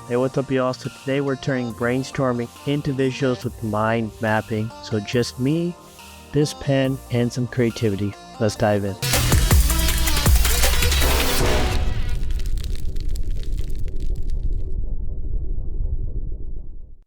Hey, what's up, y'all? So today we're turning brainstorming into visuals with mind mapping. So just me, this pen, and some creativity. Let's dive in.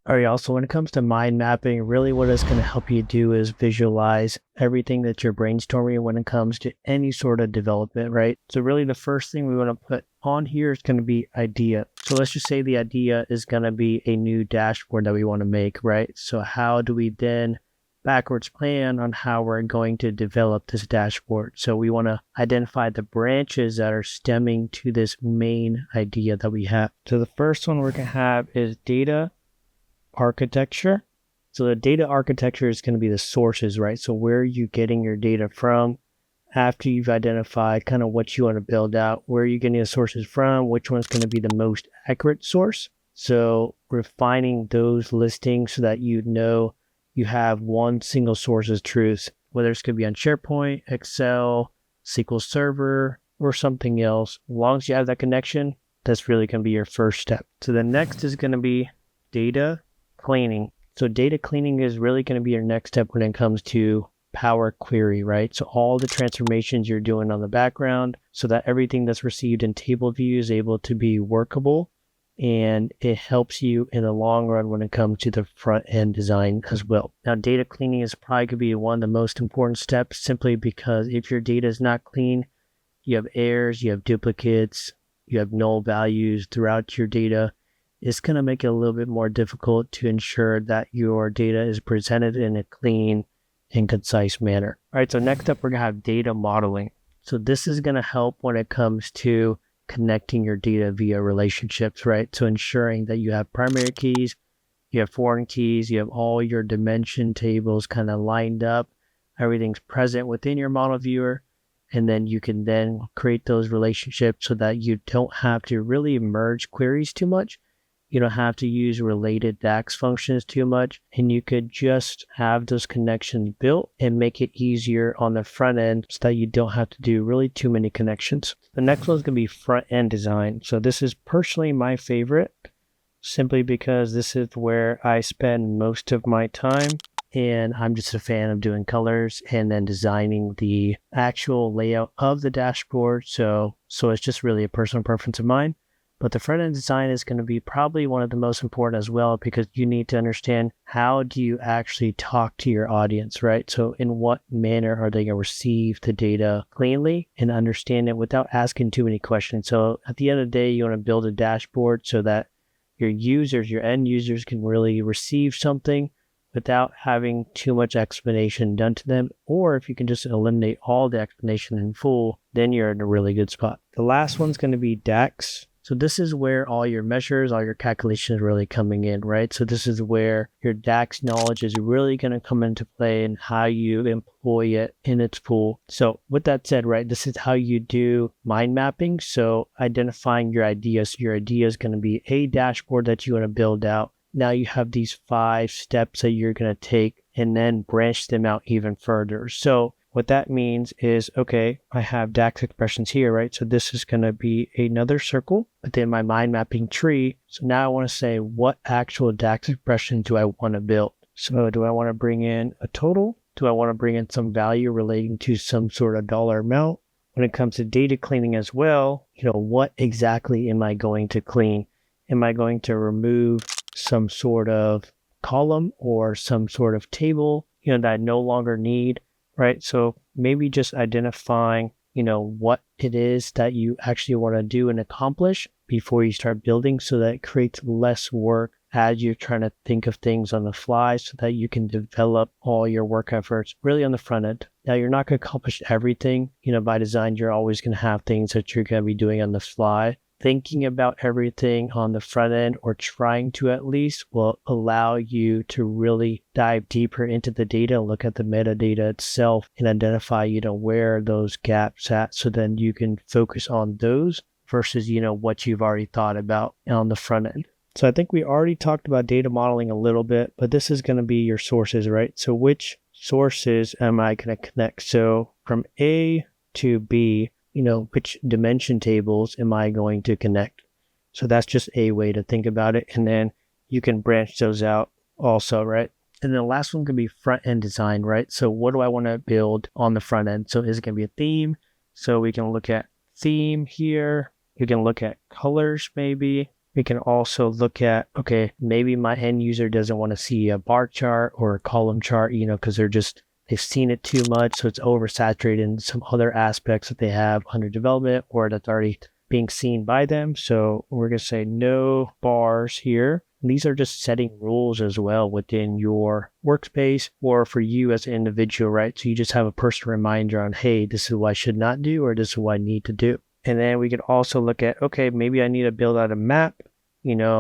Alright, y'all, so when it comes to mind mapping, really what it's going to help you do is visualize everything that you're brainstorming when it comes to any sort of development, right? So really the first thing we want to put on here is going to be idea. So let's just say the idea is going to be a new dashboard that we want to make, right? So how do we then backwards plan on how we're going to develop this dashboard? So we want to identify the branches that are stemming to this main idea that we have. So the first one we're going to have is data architecture. So the data architecture is going to be the sources, right? So where are you getting your data from? After you've identified kind of what you want to build out, where are you getting the sources from? Which one's going to be the most accurate source? So refining those listings so that you know you have one single source of truth, whether it's going to be on SharePoint, Excel, SQL Server, or something else. As long as you have that connection, that's really going to be your first step. So the next is going to be data cleaning. So data cleaning is really going to be your next step when it comes to Power Query, right? So all the transformations you're doing on the background so that everything that's received in table view is able to be workable, and it helps you in the long run when it comes to the front end design as well. Now, data cleaning is probably going to be one of the most important steps, simply because if your data is not clean, you have errors, you have duplicates, you have null values throughout your data. It's going to make it a little bit more difficult to ensure that your data is presented in a clean and concise manner. All right, so next up, we're going to have data modeling. So this is going to help when it comes to connecting your data via relationships, right? So ensuring that you have primary keys, you have foreign keys, you have all your dimension tables kind of lined up, everything's present within your model viewer, and then you can then create those relationships so that you don't have to really merge queries too much. You don't have to use related DAX functions too much, and you could just have those connections built and make it easier on the front end so that you don't have to do really too many connections. The next one is going to be front end design. So this is personally my favorite, simply because this is where I spend most of my time, and I'm just a fan of doing colors and then designing the actual layout of the dashboard. So it's just really a personal preference of mine. But the front-end design is going to be probably one of the most important as well, because you need to understand how do you actually talk to your audience, right? So in what manner are they going to receive the data cleanly and understand it without asking too many questions? So at the end of the day, you want to build a dashboard so that your users, your end users, can really receive something without having too much explanation done to them. Or if you can just eliminate all the explanation in full, then you're in a really good spot. The last one's going to be DAX. So this is where all your measures, all your calculations are really coming in, right? So this is where your DAX knowledge is really going to come into play and how you employ it in its full. So with that said, right, this is how you do mind mapping. So identifying your ideas. Your idea is going to be a dashboard that you want to build out. Now you have these 5 steps that you're going to take and then branch them out even further. So what that means is, okay, I have DAX expressions here, right? So this is going to be another circle within my mind mapping tree. So now I want to say, what actual DAX expression do I want to build? So do I want to bring in a total? Do I want to bring in some value relating to some sort of dollar amount? When it comes to data cleaning as well, what exactly am I going to clean? Am I going to remove some sort of column or some sort of table, that I no longer need? Right? So maybe just identifying, what it is that you actually want to do and accomplish before you start building, so that it creates less work as you're trying to think of things on the fly, so that you can develop all your work efforts really on the front end. Now, you're not going to accomplish everything. By design, you're always going to have things that you're going to be doing on the fly. Thinking about everything on the front end, or trying to at least, will allow you to really dive deeper into the data, look at the metadata itself, and identify, where those gaps at, so then you can focus on those versus, what you've already thought about on the front end. So I think we already talked about data modeling a little bit, but this is going to be your sources, right? So which sources am I going to connect? So from A to B, which dimension tables am I going to connect? So that's just a way to think about it. And then you can branch those out also, right? And then the last one could be front end design, right? So what do I want to build on the front end? So is it going to be a theme? So we can look at theme here. We can look at colors maybe. We can also look at, okay, maybe my end user doesn't want to see a bar chart or a column chart, because they've seen it too much. So it's oversaturated in some other aspects that they have under development or that's already being seen by them. So we're going to say no bars here. These are just setting rules as well within your workspace or for you as an individual, right? So you just have a personal reminder on, hey, this is what I should not do or this is what I need to do. And then we could also look at, okay, maybe I need to build out a map,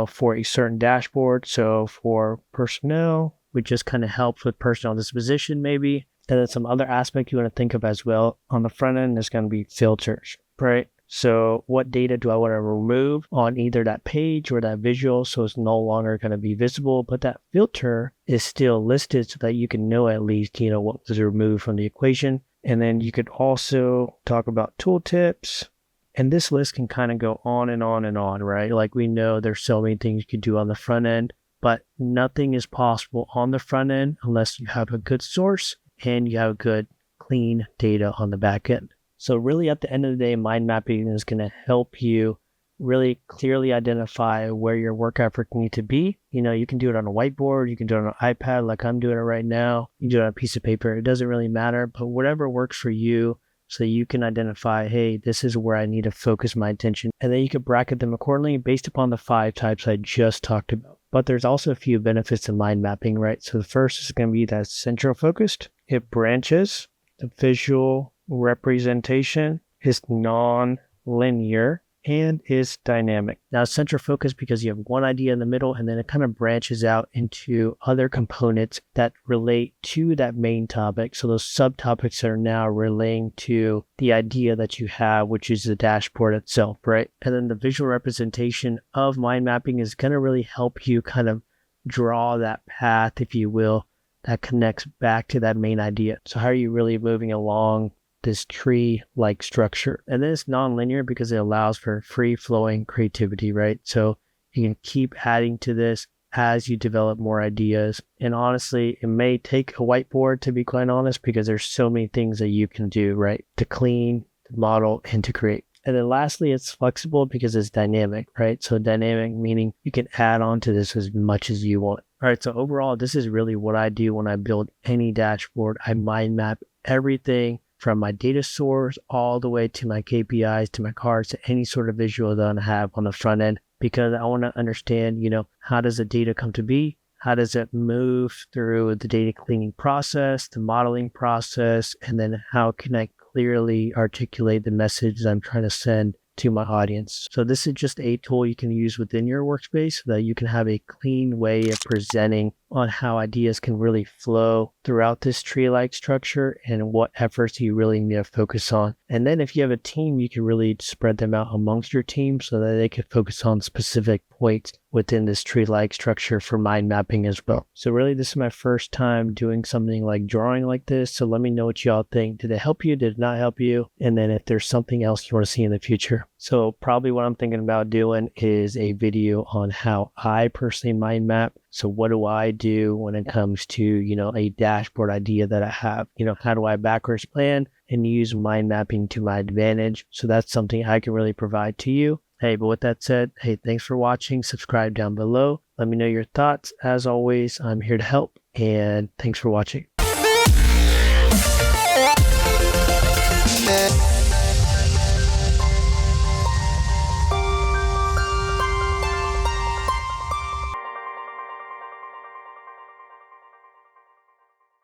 for a certain dashboard. So for personnel, which just kind of helps with personnel disposition maybe. And then some other aspect you want to think of as well on the front end is going to be filters, right? So what data do I want to remove on either that page or that visual so it's no longer going to be visible, but that filter is still listed so that you can know at least, what was removed from the equation. And then you could also talk about tooltips. And this list can kind of go on and on and on, right? Like we know there's so many things you could do on the front end, but nothing is possible on the front end unless you have a good source and you have good, clean data on the back end. So really at the end of the day, mind mapping is going to help you really clearly identify where your work effort need to be. You can do it on a whiteboard, you can do it on an iPad like I'm doing it right now, you can do it on a piece of paper. It doesn't really matter, but whatever works for you so you can identify, hey, this is where I need to focus my attention. And then you can bracket them accordingly based upon the 5 types I just talked about. But there's also a few benefits to mind mapping, right? So the first is going to be that central focused. It branches. The visual representation is non-linear and is dynamic. Now, central focus because you have one idea in the middle and then it kind of branches out into other components that relate to that main topic. So those subtopics are now relating to the idea that you have, which is the dashboard itself, right? And then the visual representation of mind mapping is going to really help you kind of draw that path, if you will, that connects back to that main idea. So how are you really moving along this tree-like structure? And then it's non-linear because it allows for free-flowing creativity, right? So you can keep adding to this as you develop more ideas. And honestly, it may take a whiteboard, to be quite honest, because there's so many things that you can do, right? To clean, to model, and to create. And then lastly, it's flexible because it's dynamic, right? So dynamic meaning you can add on to this as much as you want. All right, so overall, this is really what I do when I build any dashboard. I mind map everything from my data source all the way to my KPIs, to my cards, to any sort of visual that I have on the front end, because I want to understand, how does the data come to be? How does it move through the data cleaning process, the modeling process, and then how can I clearly articulate the message I'm trying to send to my audience? So this is just a tool you can use within your workspace so that you can have a clean way of presenting on how ideas can really flow throughout this tree-like structure and what efforts you really need to focus on. And then if you have a team, you can really spread them out amongst your team so that they can focus on specific points within this tree-like structure for mind mapping as well. So really, this is my first time doing something like drawing like this. So let me know what y'all think. Did it help you? Did it not help you? And then if there's something else you want to see in the future. So probably what I'm thinking about doing is a video on how I personally mind map. So what do I do when it comes to, a dashboard idea that I have? How do I backwards plan and use mind mapping to my advantage? So that's something I can really provide to you. Hey, but with that said, hey, thanks for watching. Subscribe down below. Let me know your thoughts. As always, I'm here to help, and thanks for watching.